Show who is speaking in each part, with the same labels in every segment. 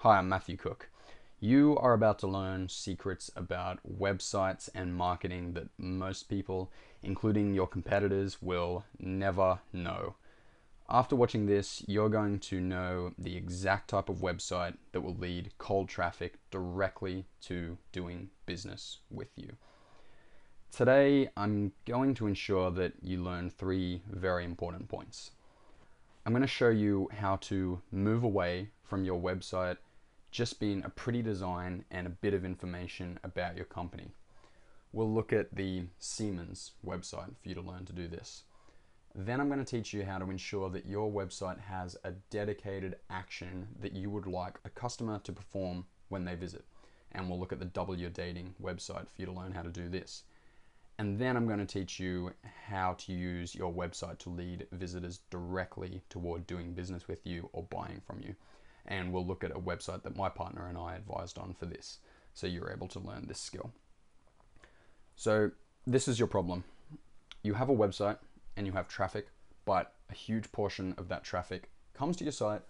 Speaker 1: Hi, I'm Matthew Cook. You are about to learn secrets about websites and marketing that most people, including your competitors, will never know. After watching this, you're going to know the exact type of website that will lead cold traffic directly to doing business with you. Today, I'm going to ensure that you learn three very important points. I'm going to show you how to move away from your website just being a pretty design and a bit of information about your company. We'll look at the Siemens website for you to learn to do this. Then I'm going to teach you how to ensure that your website has a dedicated action that you would like a customer to perform when they visit. And we'll look at the Double Your Dating website for you to learn how to do this. And then I'm going to teach you how to use your website to lead visitors directly toward doing business with you or buying from you. And we'll look at a website that my partner and I advised on for this, so you're able to learn this skill. So this is your problem. You have a website and you have traffic, but a huge portion of that traffic comes to your site,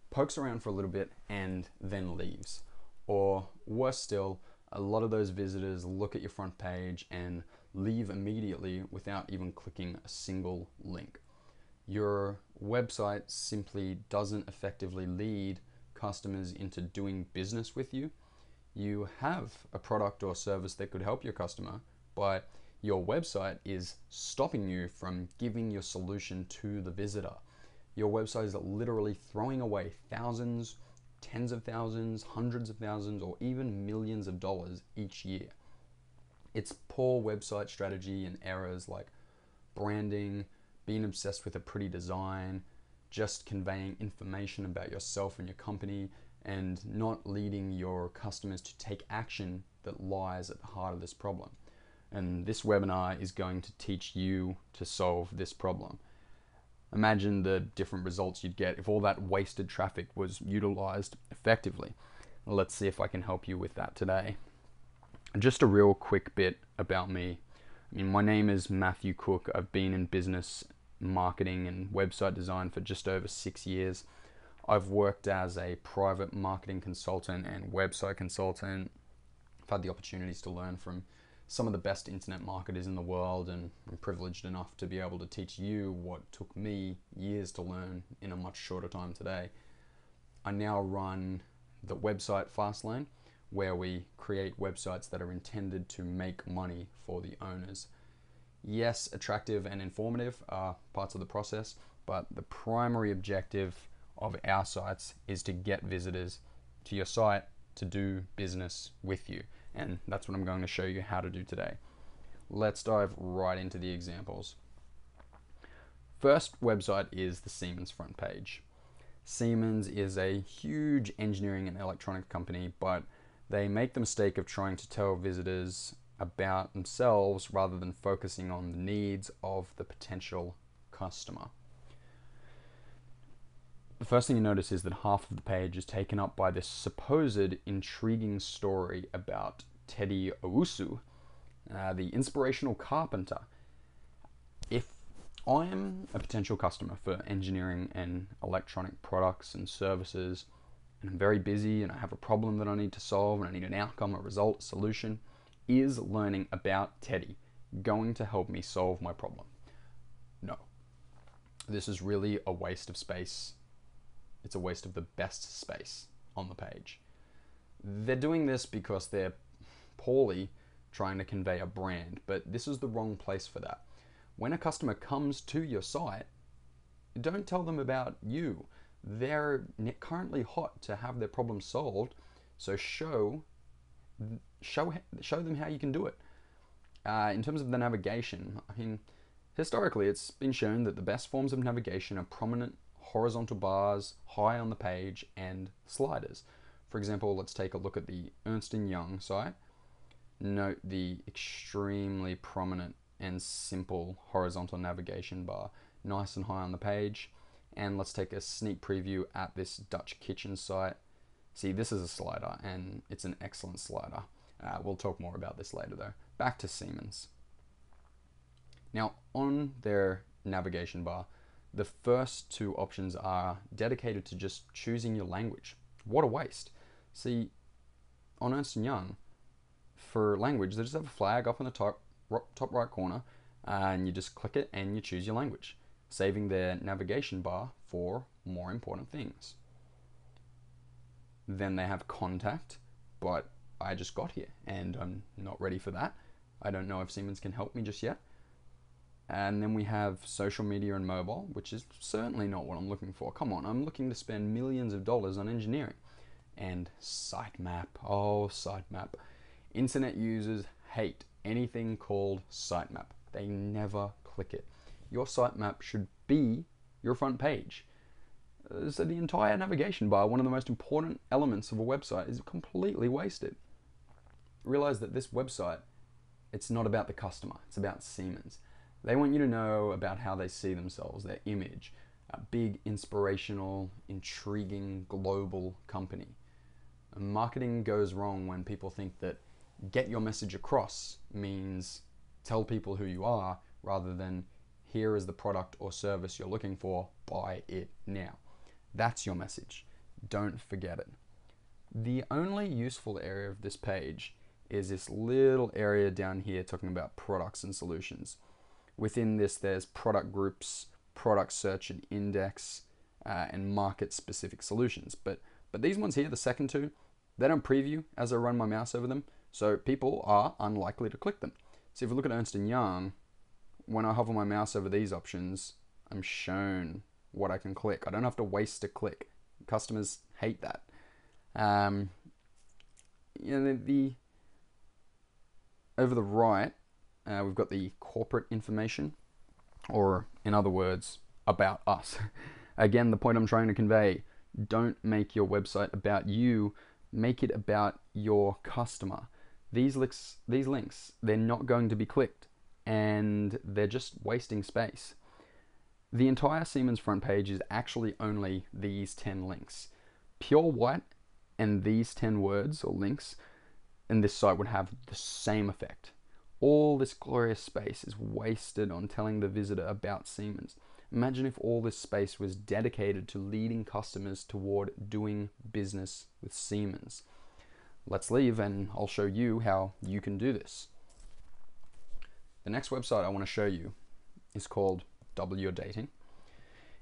Speaker 1: pokes around for a little bit, and then leaves. Or worse still, a lot of those visitors look at your front page and leave immediately without even clicking a single link. Your website simply doesn't effectively lead customers into doing business with you. You have a product or service that could help your customer, but your website is stopping you from giving your solution to the visitor. Your website is literally throwing away thousands, tens of thousands, hundreds of thousands, or even millions of dollars each year. It's poor website strategy and errors like branding, being obsessed with a pretty design, just conveying information about yourself and your company, and not leading your customers to take action that lies at the heart of this problem. And this webinar is going to teach you to solve this problem. Imagine the different results you'd get if all that wasted traffic was utilized effectively. Let's see if I can help you with that today. Just a real quick bit about me. My name is Matthew Cook. I've been in business, marketing, and website design for just over 6 years. I've worked as a private marketing consultant and website consultant. I've had the opportunities to learn from some of the best internet marketers in the world, and I'm privileged enough to be able to teach you what took me years to learn in a much shorter time today. I now run the website Fastlane, where we create websites that are intended to make money for the owners. Yes, attractive and informative are parts of the process, but the primary objective of our sites is to get visitors to your site to do business with you. And that's what I'm going to show you how to do today. Let's dive right into the examples. First website is the Siemens front page. Siemens is a huge engineering and electronics company, but they make the mistake of trying to tell visitors about themselves rather than focusing on the needs of the potential customer. The first thing you notice is that half of the page is taken up by this supposed intriguing story about Teddy Owusu, the inspirational carpenter. If I'm a potential customer for engineering and electronic products and services, and I'm very busy and I have a problem that I need to solve and I need an outcome, a result, a solution, is learning about Teddy going to help me solve my problem? No. This is really a waste of space. It's a waste of the best space on the page. They're doing this because they're poorly trying to convey a brand, but this is the wrong place for that. When a customer comes to your site, don't tell them about you. They're currently hot to have their problem solved, so show them how you can do it. In terms of the navigation, historically it's been shown that the best forms of navigation are prominent horizontal bars high on the page and sliders. For example, let's take a look at the Ernst & Young site. Note the extremely prominent and simple horizontal navigation bar, nice and high on the page. And let's take a sneak preview at this Dutch Kitchen site. See, this is a slider and it's an excellent slider. We'll talk more about this later though. Back to Siemens. Now on their navigation bar, the first two options are dedicated to just choosing your language. What a waste. See, on Ernst & Young, for language, they just have a flag up in the top right corner, and you just click it and you choose your language, saving their navigation bar for more important things. Then they have contact, but I just got here and I'm not ready for that. I don't know if Siemens can help me just yet. And then we have social media and mobile, which is certainly not what I'm looking for. Come on, I'm looking to spend millions of dollars on engineering. And sitemap, oh, sitemap. Internet users hate anything called sitemap. They never click it. Your sitemap should be your front page. So the entire navigation bar, one of the most important elements of a website, is completely wasted. Realize that this website, it's not about the customer, it's about Siemens. They want you to know about how they see themselves, their image, a big, inspirational, intriguing, global company. And marketing goes wrong when people think that get your message across means tell people who you are rather than here is the product or service you're looking for, buy it now. That's your message. Don't forget it. The only useful area of this page is this little area down here talking about products and solutions. Within this, there's product groups, product search and index, and market-specific solutions. But these ones here, the second two, they don't preview as I run my mouse over them, so people are unlikely to click them. So if you look at Ernst & Young, when I hover my mouse over these options, I'm shown what I can click. I don't have to waste a click. Customers hate that. Over the right, we've got the corporate information, or in other words, about us. Again, the point I'm trying to convey, don't make your website about you, make it about your customer. These links, they're not going to be clicked, and they're just wasting space. The entire Siemens front page is actually only these 10 links. Pure white and these 10 words or links in this site would have the same effect. All this glorious space is wasted on telling the visitor about Siemens. Imagine if all this space was dedicated to leading customers toward doing business with Siemens. Let's leave and I'll show you how you can do this. The next website I want to show you is called Double Your Dating.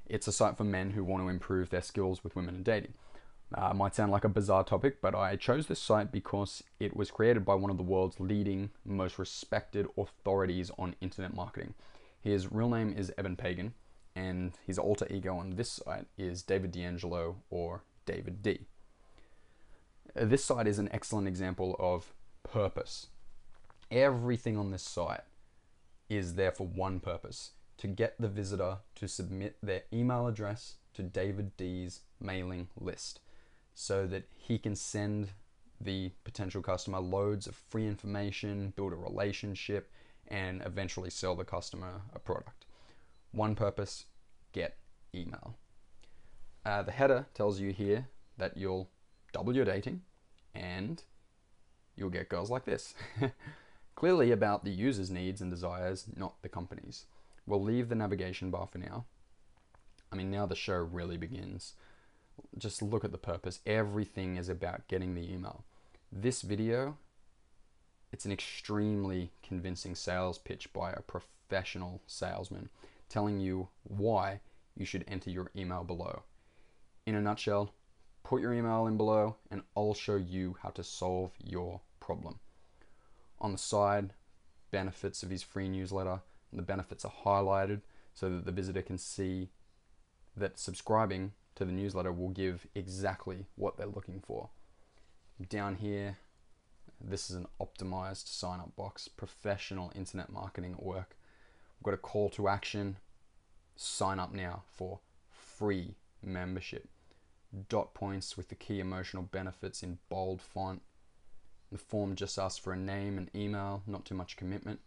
Speaker 1: It's a site for men who want to improve their skills with women and dating. Might sound like a bizarre topic, but I chose this site because it was created by one of the world's leading, most respected authorities on internet marketing. His real name is Eben Pagan, and his alter ego on this site is David D'Angelo, or David D. This site is an excellent example of purpose. Everything on this site is there for one purpose: to get the visitor to submit their email address to David D's mailing list, so that he can send the potential customer loads of free information, build a relationship, and eventually sell the customer a product. One purpose: get email. The header tells you here that you'll double your dating and you'll get girls like this. Clearly about the user's needs and desires, not the company's. We'll leave the navigation bar for now. I mean, now the show really begins. Just look at the purpose. Everything is about getting the email. This video, it's an extremely convincing sales pitch by a professional salesman telling you why you should enter your email below. In a nutshell, put your email in below and I'll show you how to solve your problem. On the side, benefits of his free newsletter. The benefits are highlighted so that the visitor can see that subscribing to the newsletter will give exactly what they're looking for. Down here, this is an optimized sign-up box, professional internet marketing at work. We've got a call to action: sign up now for free membership. Dot points with the key emotional benefits in bold font. The form just asks for a name and email, not too much commitment.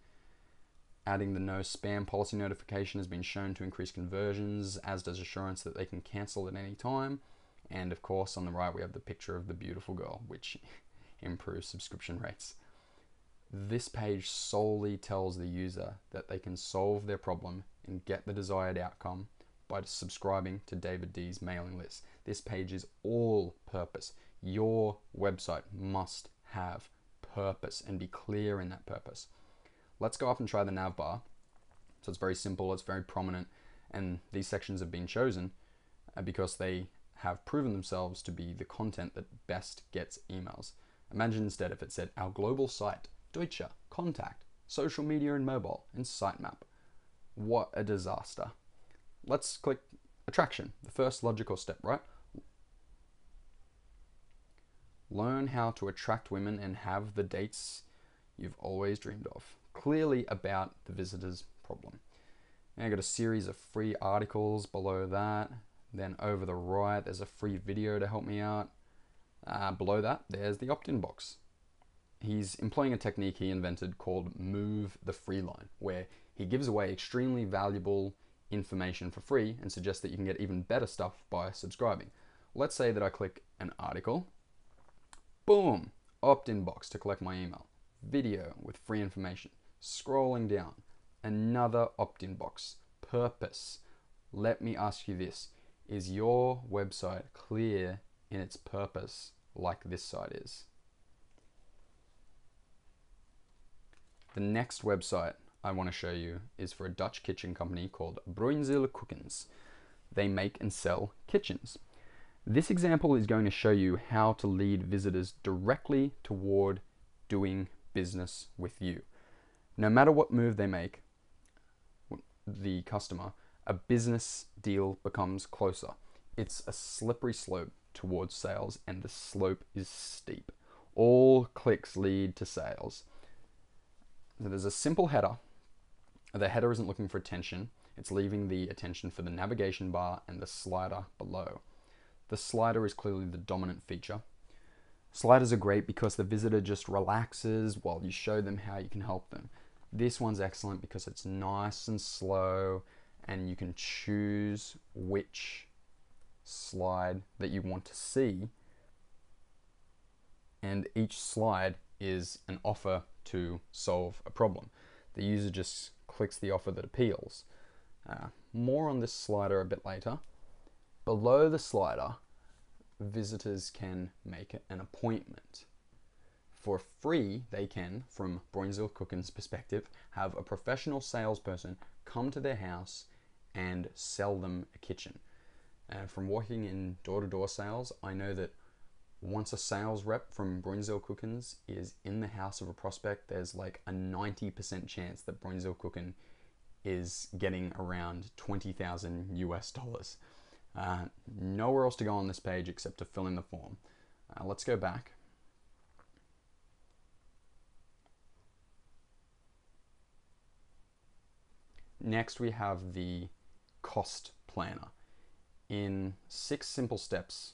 Speaker 1: Adding the no spam policy notification has been shown to increase conversions, as does assurance that they can cancel at any time. And of course, on the right, we have the picture of the beautiful girl, which improves subscription rates. This page solely tells the user that they can solve their problem and get the desired outcome by subscribing to David D's mailing list. This page is all purpose. Your website must have purpose and be clear in that purpose. Let's go up and try the nav bar. So it's very simple, it's very prominent, and these sections have been chosen because they have proven themselves to be the content that best gets emails. Imagine instead if it said our global site, Deutsche, contact, social media and mobile, and sitemap. What a disaster. Let's click attraction, the first logical step, right? Learn how to attract women and have the dates you've always dreamed of. Clearly about the visitor's problem. And I got a series of free articles below that. Then over the right, there's a free video to help me out. Below that, there's the opt-in box. He's employing a technique he invented called Move the Free Line, where he gives away extremely valuable information for free and suggests that you can get even better stuff by subscribing. Let's say that I click an article. Boom! Opt-in box to collect my email. Video with free information. Scrolling down. Another opt-in box. Purpose. Let me ask you this. Is your website clear in its purpose like this site is? The next website I want to show you is for a Dutch kitchen company called Bruinzeel Cookens. They make and sell kitchens. This example is going to show you how to lead visitors directly toward doing business with you. No matter what move they make, the customer, a business deal becomes closer. It's a slippery slope towards sales, and the slope is steep. All clicks lead to sales. So there's a simple header. The header isn't looking for attention. It's leaving the attention for the navigation bar and the slider below. The slider is clearly the dominant feature. Sliders are great because the visitor just relaxes while you show them how you can help them. This one's excellent because it's nice and slow, and you can choose which slide that you want to see, and each slide is an offer to solve a problem. The user just clicks the offer that appeals. More on this slider a bit later. Below the slider, visitors can make an appointment. For free, they can, from Bruinzeel Cookens' perspective, have a professional salesperson come to their house and sell them a kitchen. From working in door-to-door sales, I know that once a sales rep from Bruinzeel Cookens is in the house of a prospect, there's like a 90% chance that Bruinzeel Cooken is getting around 20,000 US dollars. Nowhere else to go on this page except to fill in the form. Let's go back. Next, we have the cost planner. In 6 simple steps,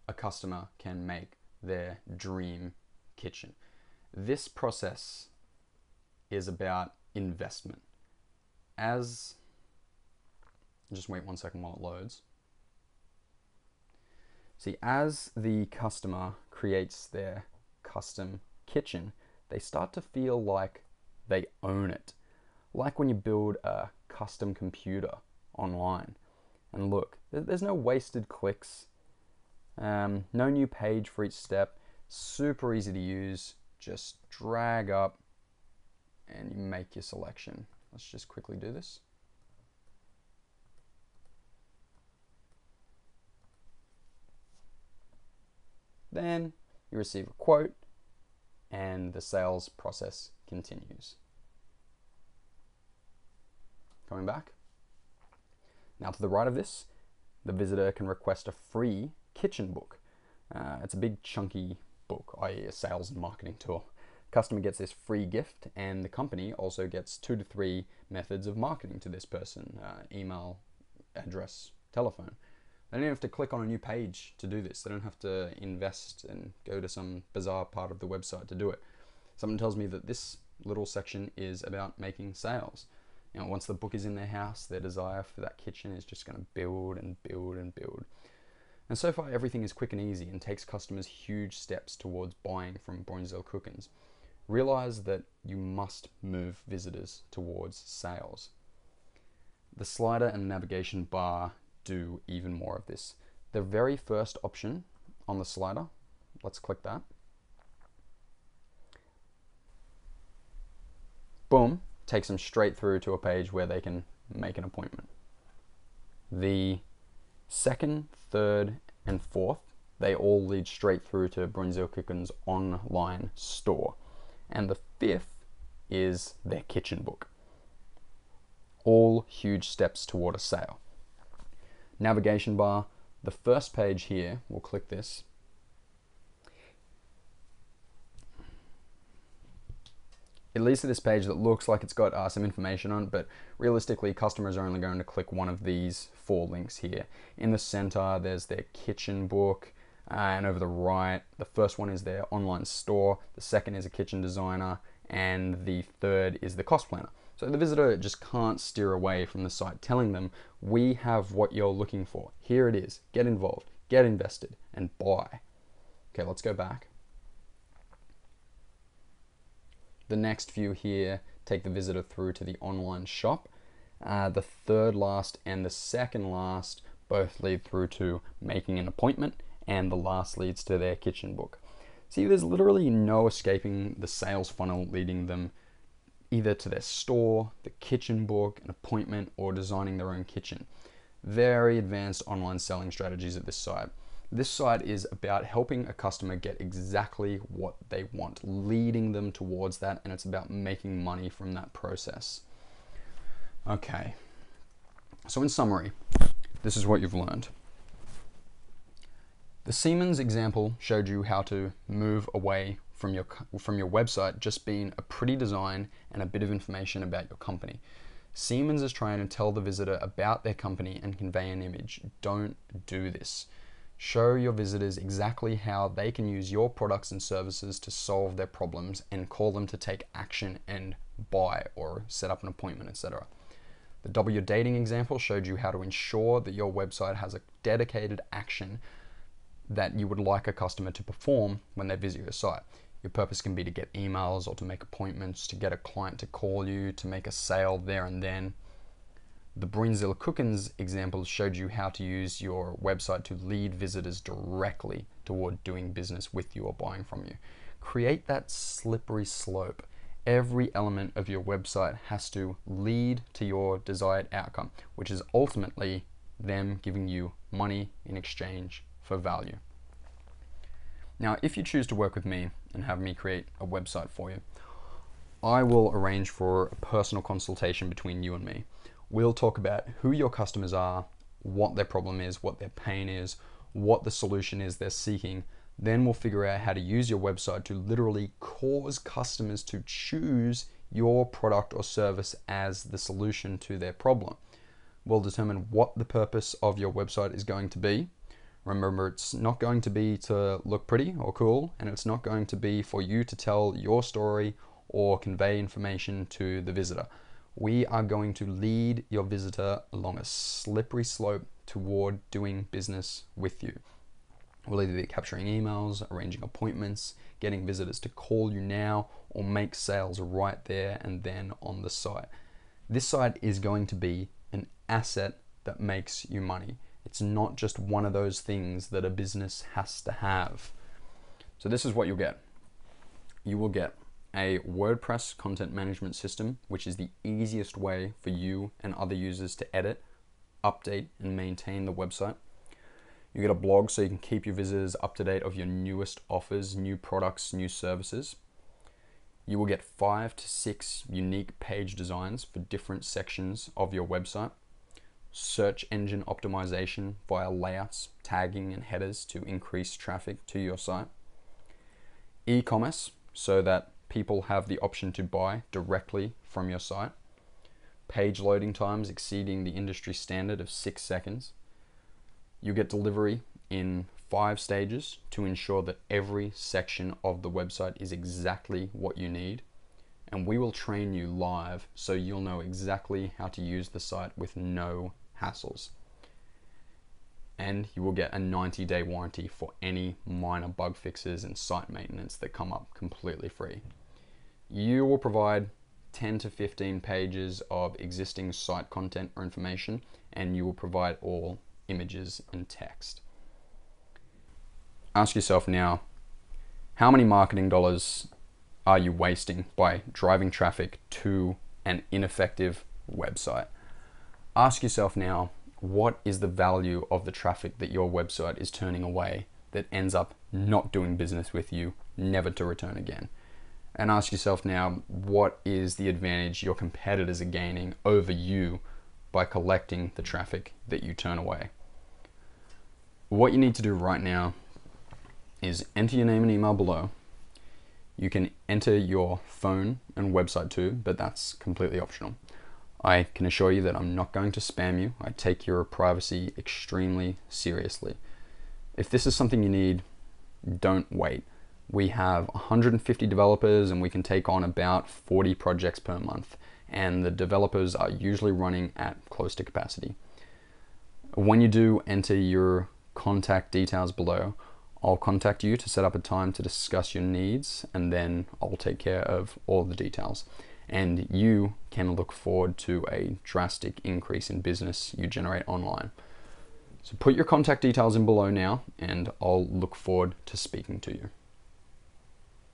Speaker 1: a customer can make their dream kitchen. This process is about investment. Just wait 1 second while it loads. See, as the customer creates their custom kitchen, they start to feel like they own it. Like when you build a custom computer online. And look, there's no wasted clicks, no new page for each step, super easy to use. Just drag up and you make your selection. Let's just quickly do this. Then you receive a quote and the sales process continues. Coming back. Now to the right of this, the visitor can request a free kitchen book. It's a big chunky book, i.e. a sales and marketing tool. Customer gets this free gift, and the company also gets 2 to 3 methods of marketing to this person: email, address, telephone. They don't have to click on a new page to do this. They don't have to invest and go to some bizarre part of the website to do it. Something tells me that this little section is about making sales. You know, once the book is in their house, their desire for that kitchen is just going to build and build and build. And so far, everything is quick and easy and takes customers huge steps towards buying from Bruinzeel Cookens. Realize that you must move visitors towards sales. The slider and navigation bar do even more of this. The very first option on the slider. Let's click that. Boom, takes them straight through to a page where they can make an appointment. The second, third, and fourth, they all lead straight through to Brunzell-Kukken's online store. And the fifth is their kitchen book. All huge steps toward a sale. Navigation bar, the first page here, we'll click this. It leads to this page that looks like it's got some information on it, but realistically customers are only going to click one of these 4 links here. In the center there's their kitchen book, and over the right the first one is their online store, the second is a kitchen designer, and the third is the cost planner. So the visitor just can't steer away from the site telling them, we have what you're looking for. Here it is. Get involved, get invested, and buy. Okay, let's go back. The next few here take the visitor through to the online shop. The third last and the second last both lead through to making an appointment, and the last leads to their kitchen book. See, there's literally no escaping the sales funnel leading them either to their store, the kitchen book, an appointment, or designing their own kitchen. Very advanced online selling strategies at this site. This site is about helping a customer get exactly what they want, leading them towards that, and it's about making money from that process. Okay, so in summary, this is what you've learned. The Siemens example showed you how to move away from your website just being a pretty design and a bit of information about your company. Siemens is trying to tell the visitor about their company and convey an image. Don't do this. Show your visitors exactly how they can use your products and services to solve their problems, and call them to take action and buy or set up an appointment, etc. The Double Your Dating example showed you how to ensure that your website has a dedicated action that you would like a customer to perform when they visit your site. Your purpose can be to get emails or to make appointments, to get a client to call you, to make a sale there and then. The Brunzell-Kukken's example showed you how to use your website to lead visitors directly toward doing business with you or buying from you. Create that slippery slope. Every element of your website has to lead to your desired outcome, which is ultimately them giving you money in exchange for value. Now, if you choose to work with me and have me create a website for you, I will arrange for a personal consultation between you and me. We'll talk about who your customers are, what their problem is, what their pain is, what the solution is they're seeking. Then we'll figure out how to use your website to literally cause customers to choose your product or service as the solution to their problem. We'll determine what the purpose of your website is going to be. Remember, it's not going to be to look pretty or cool, and it's not going to be for you to tell your story or convey information to the visitor. We are going to lead your visitor along a slippery slope toward doing business with you. We'll either be capturing emails, arranging appointments, getting visitors to call you now, or make sales right there and then on the site. This site is going to be an asset that makes you money. It's not just one of those things that a business has to have. So this is what you'll get. You will get a WordPress content management system, which is the easiest way for you and other users to edit, update, and maintain the website. You get a blog so you can keep your visitors up to date of your newest offers, new products, new services. You will get 5 to 6 unique page designs for different sections of your website. Search engine optimization via layouts, tagging, and headers to increase traffic to your site. E-commerce, so that people have the option to buy directly from your site. Page loading times exceeding the industry standard of 6 seconds. You get delivery in 5 stages to ensure that every section of the website is exactly what you need. And we will train you live so you'll know exactly how to use the site with no hassles. And you will get a 90-day warranty for any minor bug fixes and site maintenance that come up completely free. You will provide 10 to 15 pages of existing site content or information, and you will provide all images and text. Ask yourself now, how many marketing dollars are you wasting by driving traffic to an ineffective website? Ask yourself now, what is the value of the traffic that your website is turning away that ends up not doing business with you, never to return again? And ask yourself now, what is the advantage your competitors are gaining over you by collecting the traffic that you turn away? What you need to do right now is enter your name and email below. You can enter your phone and website too, but that's completely optional. I can assure you that I'm not going to spam you. I take your privacy extremely seriously. If this is something you need, don't wait. We have 150 developers and we can take on about 40 projects per month. And the developers are usually running at close to capacity. When you do enter your contact details below, I'll contact you to set up a time to discuss your needs, and then I'll take care of all the details. And you can look forward to a drastic increase in business you generate online. So put your contact details in below now, and I'll look forward to speaking to you.